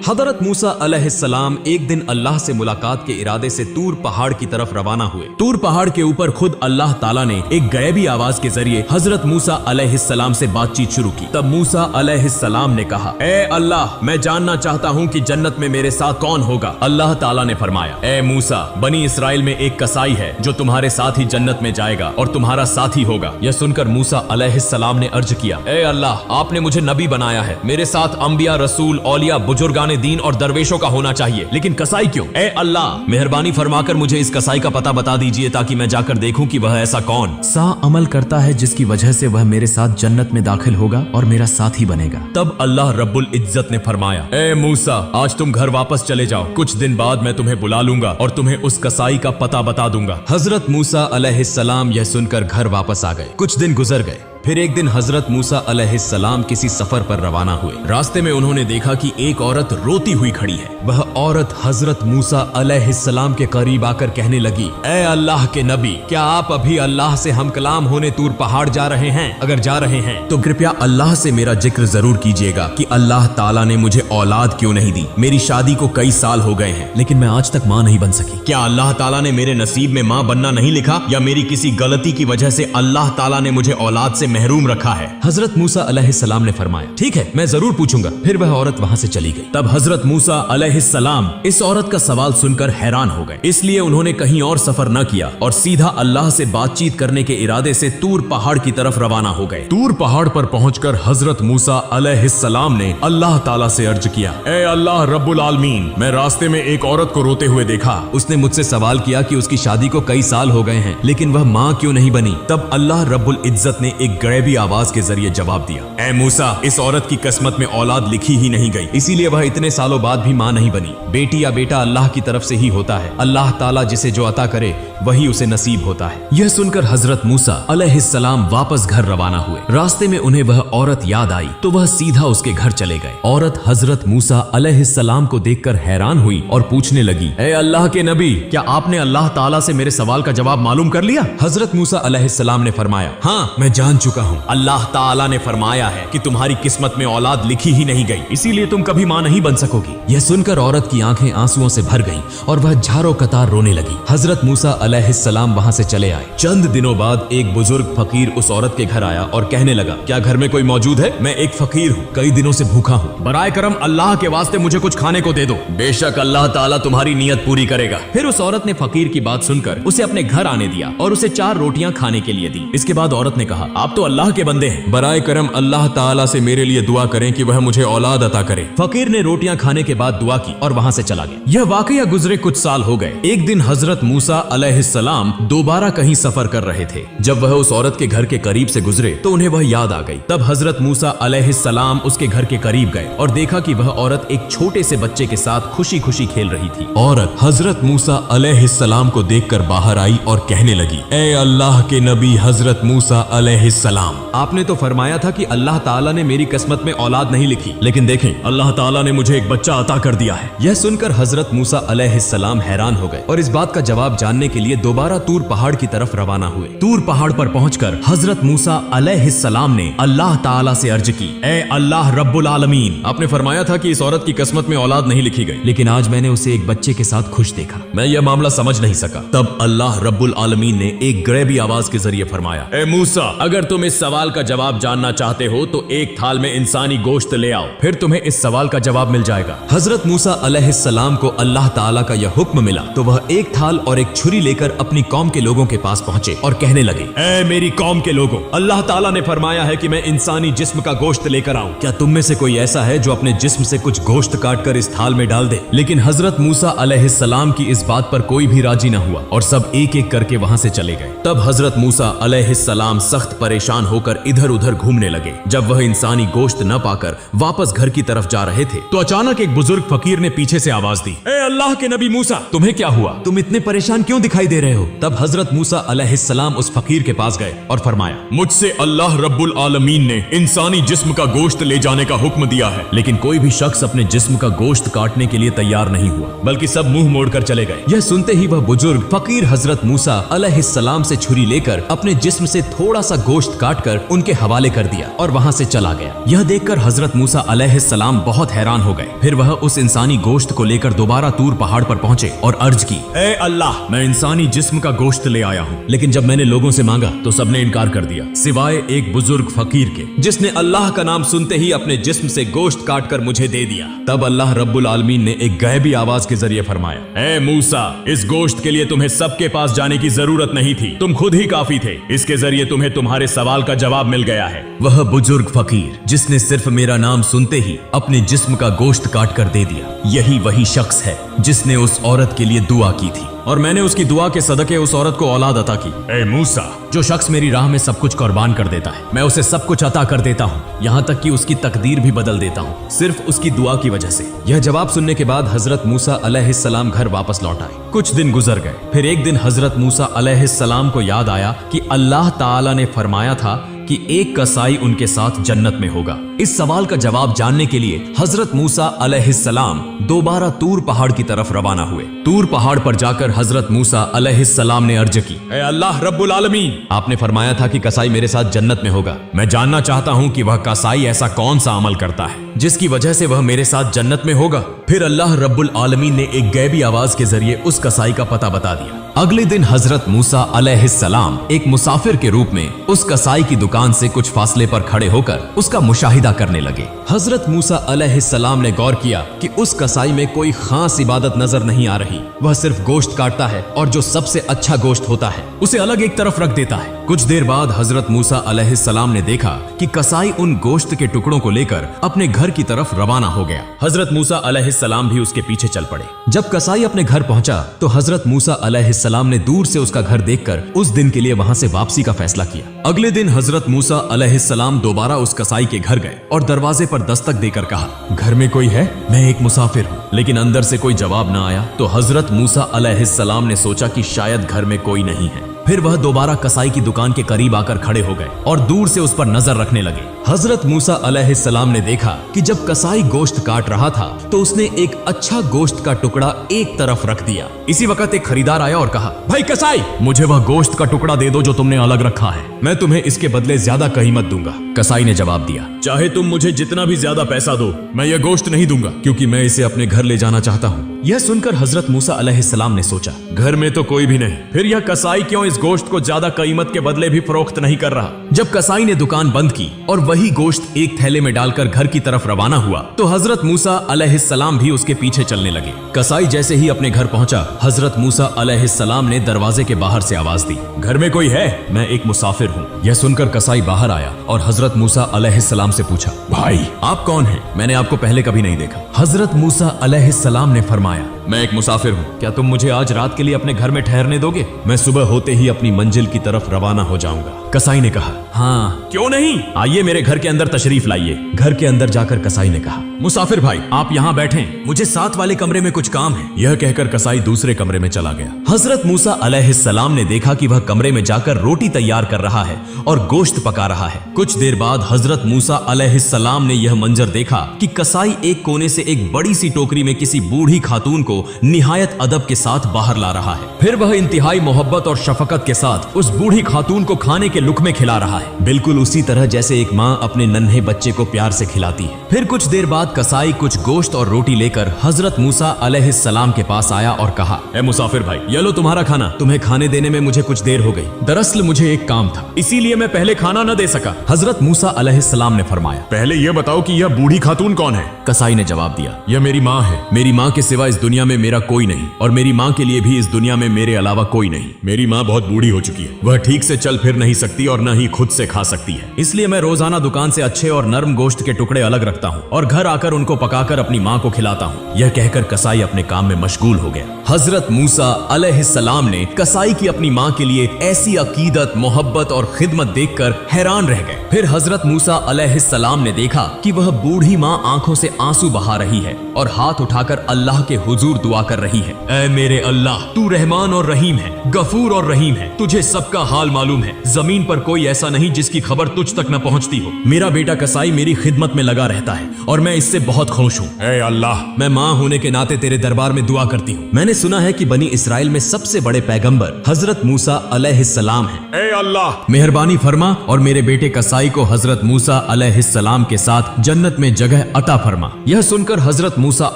हजरत मूसा अलैहिस्सलाम एक दिन अल्लाह से मुलाकात के इरादे से तूर पहाड़ की तरफ रवाना हुए। तूर पहाड़ के ऊपर खुद अल्लाह ताला ने एक गैबी आवाज के जरिए हजरत मूसा अलैहिस्सलाम से बातचीत शुरू की। तब मूसा अलैहिस्सलाम ने कहा, ए अल्लाह, मैं जानना चाहता हूँ कि जन्नत में मेरे साथ कौन होगा। अल्लाह ताला ने फरमाया, ए मूसा, बनी इसराइल में एक कसाई है जो तुम्हारे साथ ही जन्नत में जाएगा और तुम्हारा साथी होगा। यह सुनकर मूसा अलैहिस्सलाम ने अर्ज किया, ए अल्लाह, आपने मुझे नबी बनाया है, मेरे साथ अंबिया, रसूल, औलिया, बुजुर्गाने दीन और दरवेशों का होना चाहिए, लेकिन कसाई क्यों? ए अल्लाह, मेहरबानी फरमाकर मुझे इस कसाई का पता बता दीजिए ताकि मैं जाकर देखूं कि वह ऐसा कौन सा अमल करता है जिसकी वजह से वह मेरे साथ जन्नत में दाखिल होगा और मेरा साथी बनेगा। तब अल्लाह रब्बुल इज्जत ने फरमाया, ए मूसा, आज तुम घर वापस चले जाओ, कुछ दिन बाद मैं तुम्हें बुला लूंगा और तुम्हें उस कसाई का पता बता दूंगा। हजरत मूसा अलैहिस्सलाम यह सुनकर घर वापस आ गए। कुछ दिन गुजर गए। फिर एक दिन हजरत मूसा अलैहिस्सलाम किसी सफर पर रवाना हुए। रास्ते में उन्होंने देखा कि एक औरत रोती हुई खड़ी है। वह औरत हजरत मूसा अलैहिस्सलाम के करीब आकर कहने लगी, ए अल्लाह के नबी, क्या आप अभी अल्लाह से हम कलाम होने तूर पहाड़ जा रहे हैं? अगर जा रहे हैं तो कृपया अल्लाह से मेरा जिक्र जरूर कीजिएगा कि अल्लाह ताला ने मुझे औलाद क्यों नहीं दी। मेरी शादी को कई साल हो गए हैं, लेकिन मैं आज तक माँ नहीं बन सकी। क्या अल्लाह ताला ने मेरे नसीब में माँ बनना नहीं लिखा, या मेरी किसी गलती की वजह से अल्लाह ताला ने मुझे औलाद से महरूम रखा है? हजरत मूसा अलैहिस्सलाम ने फरमाया, ठीक है, मैं जरूर पूछूंगा। फिर वह औरत वहां से चली गई। तब हजरत मूसा अलैहिस्सलाम इस औरत का सवाल सुनकर हैरान हो गए, इसलिए उन्होंने कहीं और सफर न किया और सीधा अल्लाह से बातचीत करने के इरादे से तूर पहाड़ की तरफ रवाना हो गए। तूर पहाड़ पर पहुंचकर हजरत मूसा अलैहिस्सलाम ने अल्लाह ताला से अर्ज किया, ए अल्लाह रब्बुल आलमीन, मैं रास्ते में एक औरत को रोते हुए देखा। उसने मुझसे सवाल किया कि उसकी शादी को कई साल हो गए हैं, लेकिन वह माँ क्यों नहीं बनी। तब अल्लाह रब्बुल इज्जत ने एक गैबी आवाज के जरिए जवाब दिया, ए मूसा, इस औरत की किस्मत में औलाद लिखी ही नहीं गई, इसीलिए वह इतने सालों बाद भी मां नहीं बनी। बेटी या बेटा अल्लाह की तरफ से ही होता है। अल्लाह ताला जिसे जो अता करे वही उसे नसीब होता है। यह सुनकर हजरत मूसा अलैहिस्सलाम वापस घर रवाना हुए। रास्ते में उन्हें वह औरत याद आई तो वह सीधा उसके घर चले गए। औरत हजरत मूसा अलैहिस्सलाम को देखकर हैरान हुई और पूछने लगी, ए अल्लाह के नबी, क्या आपने अल्लाह ताला से मेरे सवाल का जवाब मालूम कर लिया? हजरत मूसा अलैहिस्सलाम ने फरमाया, हाँ, मैं जान चुका हूँ। अल्लाह ताला ने फरमाया है कि तुम्हारी किस्मत में औलाद लिखी ही नहीं गई, इसीलिए तुम कभी मां नहीं बन सकोगी। यह सुनकर औरत की आंखें आंसुओं से भर गईं और वह झारो कतार रोने लगी। हजरत मूसा अलैहिस्सलाम वहां से चले आए। चंद दिनों बाद एक बुजुर्ग फकीर उस औरत के घर आया और कहने लगा, क्या घर में कोई मौजूद है? मैं एक फकीर हूँ, कई दिनों से भूखा हूँ, बराए करम अल्लाह के वास्ते मुझे कुछ खाने को दे दो, बेशक अल्लाह ताला तुम्हारी नियत पूरी करेगा। फिर उस औरत ने फकीर की बात सुनकर उसे अपने घर आने दिया और उसे 4 रोटियां खाने के लिए दी। इसके बाद औरत ने कहा, आप तो अल्लाह के बंदे हैं, बराए करम अल्लाह ताला से मेरे लिए दुआ करें कि वह मुझे औलाद अता करे। फकीर ने रोटियां खाने के बाद दुआ की और वहां से चला गया। यह वाकया गुजरे कुछ साल हो गए। एक दिन हजरत मूसा अलैहिस्सलाम दोबारा कहीं सफर कर रहे थे। जब वह उस औरत के घर के करीब से गुजरे तो उन्हें वह याद आ गई। तब हजरत मूसा अलैहिस्सलाम उसके घर के करीब गए और देखा कि वह औरत एक छोटे से बच्चे के साथ खुशी खुशी खेल रही थी। औरत हजरत मूसा अलैहिस्सलाम को देखकर बाहर आई और कहने लगी, ए अल्लाह के नबी हजरत मूसा अलैहिस्सलाम, आपने तो फरमाया था कि अल्लाह ताला ने मेरी किस्मत में औलाद नहीं लिखी, लेकिन देखें, अल्लाह ताला ने मुझे एक बच्चा अता कर दिया है। यह सुनकर हजरत मूसा अलैहिस्सलाम हैरान हो गए और इस बात का जवाब जानने के लिए दोबारा तूर पहाड़ की तरफ रवाना हुए। तूर पहाड़ पर पहुंचकर हजरत मूसा अलैहिस्सलाम ने अल्लाह ताला से अर्ज की, ए अल्लाह रब्बुल आलमीन, आपने फरमाया था कि इस औरत की किस्मत में औलाद नहीं लिखी गई, लेकिन आज मैंने उसे एक बच्चे के साथ खुश देखा। मैं यह मामला समझ नहीं सका। तब अल्लाह रब्बुल आलमीन ने एक गैबी आवाज के जरिए फरमाया, ए मूसा, अगर तुम इस सवाल का जवाब जानना चाहते हो तो एक थाल में इंसानी गोश्त ले आओ, फिर तुम्हें इस सवाल का जवाब मिल जाएगा। हजरत मूसा अलैहिस्सलाम को अल्लाह ताला का यह हुक्म मिला तो वह एक थाल और एक छुरी लेकर अपनी कौम के लोगों के पास पहुंचे और कहने लगे, ए मेरी कौम के लोगों, अल्लाह ताला ने फरमाया है कि मैं इंसानी जिस्म का गोश्त लेकर आऊं। क्या तुम में से कोई ऐसा है जो अपने जिस्म से कुछ गोश्त काट कर इस थाल में डाल दे? लेकिन हजरत मूसा अलैहिस्सलाम की इस बात पर कोई भी राजी न हुआ और सब एक एक करके वहां से चले गए। तब हजरत मूसा अलैहिस्सलाम सख्त परेशान होकर इधर उधर घूमने लगे। जब वह इंसानी गोश्त न पाकर वापस घर की तरफ जा रहे थे तो अचानक एक बुजुर्ग फकीर ने पीछे से आवाज दी, ए अल्लाह के नबी मूसा, तुम्हें क्या हुआ? तुम इतने परेशान क्यों दिखाई दे रहे हो? तब हजरत मूसा अलैहिस्सलाम उस फकीर के पास गए और फरमाया, मुझसे अल्लाह रब्बुल आलमीन ने इंसानी जिस्म का गोश्त ले जाने का हुक्म दिया है, लेकिन कोई भी शख्स अपने जिस्म का गोश्त काटने के लिए तैयार नहीं हुआ, बल्कि सब मुंह मोड़कर चले गए। यह सुनते ही वह बुजुर्ग फकीर हजरत मूसा अलैहिस्सलाम से छुरी लेकर अपने जिस्म से थोड़ा सा गोश्त गोश्त काट कर उनके हवाले कर दिया और वहाँ से चला गया। यह देखकर हजरत मूसा अलैहिस्सलाम बहुत हैरान हो गए। फिर वह उस इंसानी गोश्त को लेकर दोबारा तूर पहाड़ पर पहुंचे और अर्ज की, ए अल्लाह, मैं इंसानी जिस्म का गोश्त ले आया हूँ। लेकिन जब मैंने लोगों से मांगा तो सबने इनकार कर दिया, सिवाय एक बुजुर्ग फकीर के, जिसने अल्लाह का नाम सुनते ही अपने जिस्म से गोश्त काट कर मुझे दे दिया। तब अल्लाह रब्बुल आलमीन ने एक गैबी आवाज के जरिए फरमाया, ए मूसा, इस गोश्त के लिए तुम्हें सबके पास जाने की जरूरत नहीं थी, तुम खुद ही काफी थे। इसके जरिए तुम्हें तुम्हारे सवाल का जवाब मिल गया है। वह बुजुर्ग फकीर जिसने सिर्फ मेरा नाम सुनते ही अपने जिस्म का गोश्त काट कर दे दिया, यही वही शख्स है जिसने उस औरत के लिए दुआ की थी और मैंने उसकी दुआ के सदके उस औरत को औलाद अता की। ए मूसा, जो शख्स मेरी राह में सब कुछ कुर्बान कर देता है, मैं उसे सब कुछ अता कर देता हूँ, यहाँ तक कि उसकी तकदीर भी बदल देता हूँ, सिर्फ उसकी दुआ की वजह से। यह जवाब सुनने के बाद हजरत मूसा अलैहिस्सलाम घर वापस लौट आए। कुछ दिन गुजर गए। फिर एक दिन हजरत मूसा अलैहिस्सलाम को याद आया कि अल्लाह ताला ने फरमाया था कि एक कसाई उनके साथ जन्नत में होगा। इस सवाल का जवाब जानने के लिए हजरत मूसा अलैहिस्सलाम दोबारा तूर पहाड़ की तरफ रवाना हुए। तूर पहाड़ पर जाकर हजरत मूसा अलैहिस्सलाम ने अर्ज की, ए अल्लाह रब्बुल आलमीन, आपने फरमाया था कि कसाई मेरे साथ जन्नत में होगा। मैं जानना चाहता हूँ कि वह कसाई ऐसा कौन सा अमल करता है जिसकी वजह से वह मेरे साथ जन्नत में होगा। फिर अल्लाह रब्बुल आलमीन ने एक गैबी आवाज के जरिए उस कसाई का पता बता दिया। अगले दिन हजरत मूसा अलैहिस्सलाम एक मुसाफिर के रूप में उस कसाई की दुकान से कुछ फासले पर खड़े होकर उसका मुशाहिदा करने लगे। हजरत मूसा अलैहिस्सलाम ने गौर किया कि उस कसाई में कोई खास इबादत नजर नहीं आ रही। वह सिर्फ गोश्त काटता है और जो सबसे अच्छा गोश्त होता है उसे अलग एक तरफ रख देता है। कुछ देर बाद हजरत मूसा अलैहिस्सलाम ने देखा कि कसाई उन गोश्त के टुकड़ों को लेकर अपने घर की तरफ रवाना हो गया। हजरत मूसा अलैहिस्सलाम भी उसके पीछे चल पड़े। जब कसाई अपने घर पहुंचा तो हजरत मूसा अलैहिस्सलाम ने दूर से उसका घर देखकर उस दिन के लिए वहां से वापसी का फैसला किया। अगले दिन हजरत मूसा अलैहिस्सलाम दोबारा उस कसाई के घर गए और दरवाजे पर दस्तक देकर कहा, घर में कोई है? मैं एक मुसाफिर हूँ। लेकिन अंदर से कोई जवाब न आया तो हजरत मूसा अलैहिस्सलाम ने सोचा कि शायद घर में कोई नहीं है। फिर वह दोबारा कसाई की दुकान के करीब आकर खड़े हो गए और दूर से उस पर नजर रखने लगे। हजरत मूसा अलैहिस्सलाम ने देखा कि जब कसाई गोश्त काट रहा था तो उसने एक अच्छा गोश्त का टुकड़ा एक तरफ रख दिया। इसी वक्त एक खरीदार आया और कहा, भाई कसाई, मुझे वह गोश्त का टुकड़ा दे दो जो तुमने अलग रखा है, मैं तुम्हें इसके बदले ज्यादा कीमत दूंगा। कसाई ने जवाब दिया, चाहे तुम मुझे जितना भी ज्यादा पैसा दो, मैं यह गोश्त नहीं दूंगा, क्योंकि मैं इसे अपने घर ले जाना चाहता हूँ। यह सुनकर हजरत मूसा अलैहिस्सलाम ने सोचा, घर में तो कोई भी नहीं, फिर यह कसाई क्यों इस गोश्त को ज्यादा कीमत के बदले भी फरोख्त नहीं कर रहा। जब कसाई ने दुकान बंद की और वही गोश्त एक थैले में डालकर घर की तरफ रवाना हुआ तो हजरत मूसा अलैहिस्सलाम भी उसके पीछे चलने लगे। कसाई जैसे ही अपने घर पहुंचा, हजरत मूसा अलैहिस्सलाम ने दरवाजे के बाहर से आवाज दी, घर में कोई है? मैं एक मुसाफिर हूँ। यह सुनकर कसाई बाहर आया और हजरत मूसा अलैहिस्सलाम से पूछा, भाई आप कौन हैं? मैंने आपको पहले कभी नहीं देखा। हजरत मूसा अलैहिस्सलाम ने फरमाया, मैं एक मुसाफिर हूँ, क्या तुम मुझे आज रात के लिए अपने घर में ठहरने दोगे? मैं सुबह होते ही अपनी मंजिल की तरफ रवाना हो जाऊंगा। कसाई ने कहा, हाँ क्यों नहीं, आइए मेरे घर के अंदर तशरीफ लाइए। घर के अंदर जाकर कसाई ने कहा, मुसाफिर भाई आप यहाँ बैठें, मुझे साथ वाले कमरे में कुछ काम है। यह कहकर कसाई दूसरे कमरे में चला गया। हजरत मूसा अलैहिस्सलाम ने देखा कि वह कमरे में जाकर रोटी तैयार कर रहा है और गोश्त पका रहा है। कुछ देर बाद हजरत मूसा अलैहिस्सलाम ने यह मंजर देखा कि कसाई एक कोने से एक बड़ी सी टोकरी में किसी बूढ़ी खातून को निहायत अदब के साथ बाहर ला रहा है। फिर वह इंतहाई मोहब्बत और शफकत के साथ उस बूढ़ी खातून को खाने के लुक़मे खिला रहा है, बिल्कुल उसी तरह जैसे एक माँ अपने नन्हे बच्चे को प्यार से खिलाती है। फिर कुछ देर बाद कसाई कुछ गोश्त और रोटी लेकर हजरत मूसा अलैहिस्सलाम के पास आया और कहा, ए मुसाफिर भाई, ये लो तुम्हारा खाना, तुम्हें खाने देने में मुझे कुछ देर हो गई। दरअसल मुझे एक काम था, इसीलिए मैं पहले खाना न दे सका। हजरत मूसा अलैहिस्सलाम ने फरमाया, पहले यह बताओ कि यह बूढ़ी खातून कौन है? कसाई ने जवाब दिया, यह मेरी माँ है। मेरी माँ के सिवा इस दुनिया में मेरा कोई नहीं और मेरी माँ के लिए भी इस दुनिया में मेरे अलावा कोई नहीं। मेरी माँ बहुत बूढ़ी हो चुकी है, वह ठीक से चल फिर नहीं सकती और न ही खुद से खा सकती है, इसलिए मैं रोजाना दुकान से अच्छे और नरम गोश्त के टुकड़े अलग रखता हूँ और घर आकर उनको पकाकर अपनी माँ को खिलाता हूँ। यह कहकर कसाई अपने काम में मशगूल हो गया। हजरत मूसा अलैहिस्सलाम ने कसाई की अपनी माँ के लिए ऐसी अकीदत, मोहब्बत और खिदमत देखकर हैरान रह गए। फिर हजरत मूसा अलैहिस्सलाम ने देखा कि वह बूढ़ी माँ आंखों से आंसू बहा रही है और हाथ उठाकर अल्लाह के हुजूर दुआ कर रही है, ऐ मेरे अल्लाह, तू रहमान और रहीम है, गफूर और रहीम है, तुझे सबका हाल मालूम है। जमीन पर कोई ऐसा नहीं नहीं जिसकी खबर तुझ तक न पहुंचती हो। मेरा बेटा कसाई मेरी खिदमत में लगा रहता है और मैं इससे बहुत खुश हूँ। ऐ अल्लाह, मैं माँ होने के नाते तेरे दरबार में दुआ करती हूँ। मैंने सुना है कि बनी इसराइल में सबसे बड़े पैगंबर हजरत मूसा अलैहिस्सलाम हैं। ऐ अल्लाह, मेहरबानी फरमा और मेरे बेटे कसाई को हजरत मूसा अलैहिस्सलाम के साथ जन्नत में जगह अता फरमा। यह सुनकर हजरत मूसा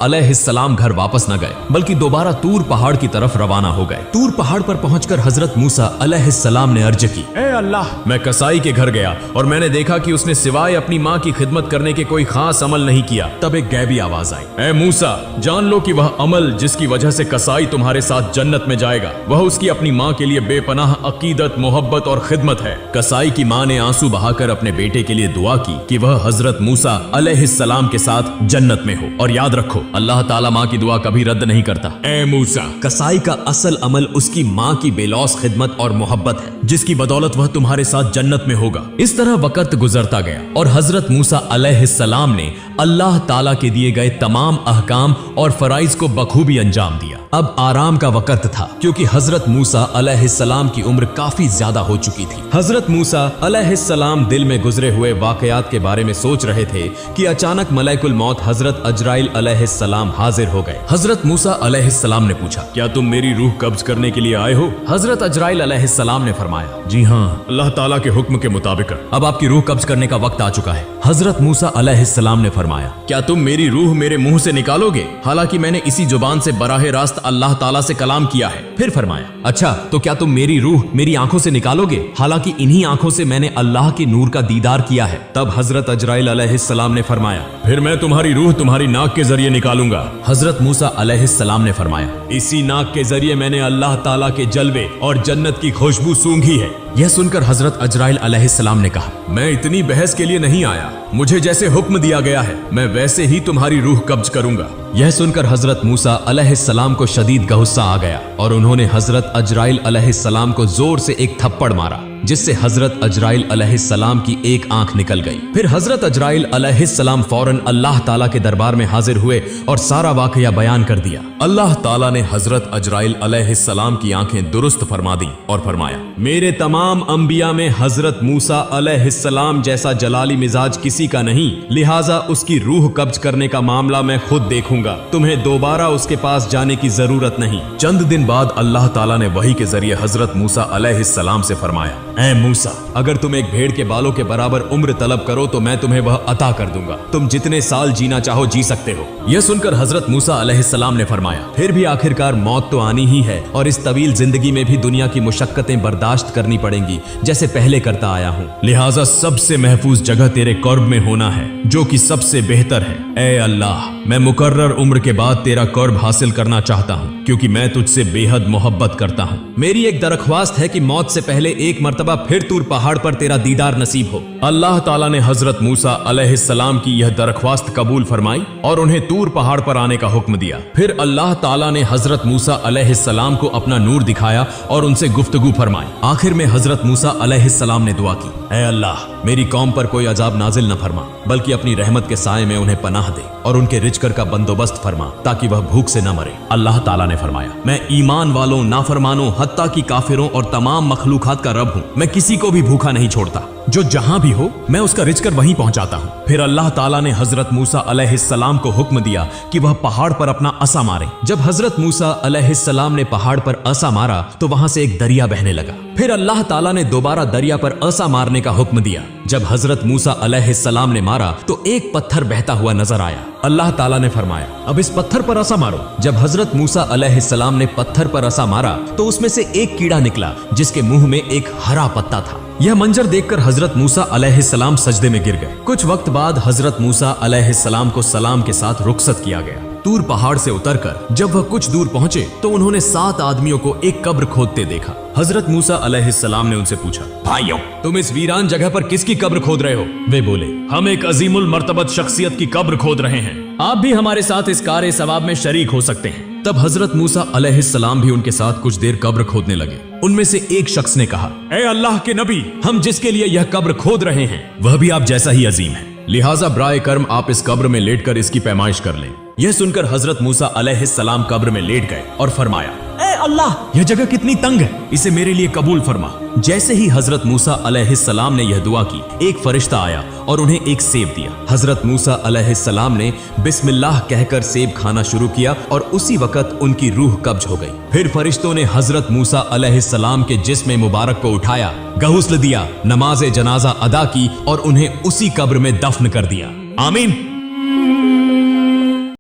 अलैहिस्सलाम घर वापस न गए बल्कि दोबारा तूर पहाड़ की तरफ रवाना हो गए। तूर पहाड़ पर पहुंचकर हजरत मूसा अलैहिस्सलाम ने अर्ज की, ऐ अल्लाह, मैं कसाई के घर गया और मैंने देखा कि उसने सिवाय अपनी माँ की खिदमत करने के कोई खास अमल नहीं किया। तब एक गैबी आवाज आई, ऐ मूसा, जान लो कि वह अमल जिसकी वजह से कसाई तुम्हारे साथ जन्नत में जाएगा वह उसकी अपनी माँ के लिए बेपनाह अकीदत, मोहब्बत और खिदमत है। कसाई की माँ ने आंसू बहाकर अपने बेटे के लिए दुआ की कि वह हजरत मूसा अलैहिस्सलाम के साथ जन्नत में हो। और याद रखो, अल्लाह ताला माँ की दुआ कभी रद्द नहीं करता। ऐ मूसा, कसाई का असल अमल उसकी माँ की बेलौस खिदमत और मोहब्बत है जिसकी बदौलत वह तुम्हारे साथ जन्नत में होगा। इस तरह वक्त गुजरता गया और हजरत मूसा अलैहिस्सलाम ने अल्लाह ताला के दिए गए तमाम अहकाम और फराइज को बखूबी अंजाम दिया। अब आराम का वक्त था क्योंकि हजरत मूसा अलैहिस्सलाम की उम्र काफी ज्यादा हो चुकी थी। हजरत मूसा अलैहिस्सलाम दिल में गुजरे हुए वाकयात के बारे में सोच रहे थे कि अचानक मलाइकुल मौत हजरत अजराइल अलैहिस्सलाम हाजिर हो गए। हजरत मूसा अलैहिस्सलाम ने पूछा, क्या तुम मेरी रूह कब्ज करने के लिए आए हो? हजरत अजराइल अलैहिस्सलाम ने फरमाया, जी हाँ, अल्लाह ताला के हुक्म के मुताबिक अब आपकी रूह कब्ज करने का वक्त आ चुका है। हजरत मूसा अलैहिस्सलाम ने फरमाया, क्या तुम मेरी रूह मेरे मुंह से निकालोगे? हालांकि मैंने इसी जुबान से बराह रास्त अल्लाह ताला से कलाम किया है। फिर फरमाया, अच्छा तो क्या तुम मेरी रूह मेरी आंखों से निकालोगे? हालांकि इन्हीं आंखों से मैंने अल्लाह के नूर का दीदार किया है। तब हजरत अजराइल अलैहिस्सलाम ने फरमाया, फिर मैं तुम्हारी रूह तुम्हारी नाक के जरिए निकालूंगा। हजरत मूसा अलैहिस्सलाम ने फरमाया, इसी नाक के जरिए मैंने अल्लाह ताला के जलवे और जन्नत की खुशबू सूंघी है। यह सुनकर हजरत अजराइल अलैहिस्सलाम ने कहा, मैं इतनी बहस के लिए नहीं आया, मुझे जैसे हुक्म दिया गया है मैं वैसे ही तुम्हारी रूह कब्ज करूंगा। यह सुनकर हजरत मूसा अलैहिस्सलाम को शदीद गुस्सा आ गया और उन्होंने हजरत अजराइल अलैहिस्सलाम को जोर से एक थप्पड़ मारा जिससे हजरत अजराइल अलैहिस्सलाम की एक आंख निकल गई। फिर हजरत अजराइल अलैहिस्सलाम फौरन अल्लाह ताला के दरबार में हाजिर हुए और सारा वाकया बयान कर दिया। अल्लाह ताला ने हजरत अजराइल अलैहिस्सलाम की आंखें दुरुस्त फरमा दी और फरमाया, मेरे तमाम अंबिया में हजरत मूसा अलैहिस्सलाम जैसा जलाली मिजाज किसी का नहीं, लिहाजा उसकी रूह कब्ज करने का मामला मैं खुद देखूंगा, तुम्हें दोबारा उसके पास जाने की जरूरत नहीं। चंद दिन बाद अल्लाह ताला ने वही के जरिए हजरत मूसा अलैहिस्सलाम से फरमाया, ऐ मूसा, अगर तुम एक भेड़ के बालों के बराबर उम्र तलब करो तो मैं तुम्हें वह अता कर दूंगा, तुम जितने साल जीना चाहो जी सकते हो। यह सुनकर हजरत मूसा अलैहिस्सलाम ने फरमाया, फिर भी आखिरकार मौत तो आनी ही है और इस तवील जिंदगी में भी दुनिया की मुशक्कतें बर्दाश्त करनी पड़ेंगी जैसे पहले करता आया हूँ, लिहाजा सबसे महफूज जगह तेरे कर्ब में होना है जो कि सबसे बेहतर है। ऐ अल्लाह, मैं मुकर्रर उम्र के बाद तेरा कर्ब हासिल करना चाहता हूँ क्योंकि मैं तुझसे बेहद मोहब्बत करता हूँ। मेरी एक दरख्वास्त है कि मौत से पहले एक मर्तबा फिर तूर पहाड़ पर तेरा दीदार नसीब हो। अल्लाह ताला ने हजरत मूसा अलैहिस्सलाम की यह दरख्वास्त कबूल फरमाई और उन्हें तूर पहाड़ पर आने का हुक्म दिया। फिर अल्लाह ताला ने हजरत मूसा अलैहिस्सलाम को अपना नूर दिखाया और उनसे गुफ्तगू फरमाई। आखिर में हजरत मूसा अलैहिस्सलाम ने दुआ की, ऐ अल्लाह, मेरी कौम पर कोई अजाब नाजिल न फरमा बल्कि अपनी रहमत के साए में उन्हें पनाह दे और उनके रिजकर का बंदोबस्त फरमा ताकि वह भूख से न मरे। अल्लाह ताला ने फरमाया, मैं ईमान वालों, नाफरमानों, हत्ता की काफिरों और तमाम मखलूकात का रब हूँ। मैं किसी को भी भूखा नहीं छोड़ता, जो जहां भी हो मैं उसका रिजकर वहीं पहुंचाता हूँ। फिर अल्लाह ताला ने हजरत मूसा अलैहिस्सलाम को हुक्म दिया कि वह पहाड़ पर अपना असा मारे। जब हजरत मूसा अलैहिस्सलाम ने पहाड़ पर असा मारा तो वहां से एक दरिया बहने लगा। फिर अल्लाह ताला ने दोबारा दरिया पर असा मारने का हुक्म दिया। जब हजरत मूसा अलैहिस्सलाम ने मारा तो एक पत्थर बहता हुआ नजर आया। अल्लाह ताला ने फरमाया, अब इस पत्थर पर असा मारो। जब हजरत मूसा अलैहिस्सलाम ने पत्थर पर असा मारा तो उसमें से एक कीड़ा निकला जिसके मुंह में एक हरा पत्ता था। यह मंजर देखकर हजरत मूसा अलैहिस्सलाम सजदे में गिर गए। कुछ वक्त बाद हजरत मूसा अलैहिस्सलाम को सलाम के साथ रुखसत किया गया। तूर पहाड़ से उतरकर जब वह कुछ दूर पहुंचे तो उन्होंने 7 आदमियों को एक कब्र खोदते देखा। हजरत मूसा अलैहिस्सलाम ने उनसे पूछा, भाइयों, तुम इस वीरान जगह पर किसकी कब्र खोद रहे हो? वे बोले, हम एक अजीमुल मर्तबत शख्सियत की कब्र खोद रहे हैं, आप भी हमारे साथ इस कार सवाब में शरीक हो सकते हैं। तब हजरत मूसा अलैहिस्सलाम भी उनके साथ कुछ देर कब्र खोदने लगे। उनमें से एक शख्स ने कहा, ऐ अल्लाह के नबी, हम जिसके लिए यह कब्र खोद रहे हैं वह भी आप जैसा ही अजीम है, लिहाजा ब्राए कर्म आप इस कब्र में लेटकर इसकी पैमाइश कर लें। यह सुनकर हजरत मूसा अलैहिस्सलाम कब्र में लेट गए और फरमाया, ऐ अल्लाह, यह जगह कितनी तंग है, इसे मेरे लिए कबूल फरमा। जैसे ही हजरत मूसा अलैहिस्सलाम ने यह दुआ की, एक फरिश्ता आया और उन्हें एक सेब दिया। हजरत मूसा अलैहिस्सलाम ने बिस्मिल्लाह कहकर सेब खाना शुरू किया और उसी वक्त उनकी रूह कब्ज हो गई। फिर फरिश्तों ने हजरत मूसा अलैहिस्सलाम के जिस्म मुबारक को उठाया, गुस्ल दिया, नमाज जनाजा अदा की और उन्हें उसी कब्र में दफन कर दिया। आमीन।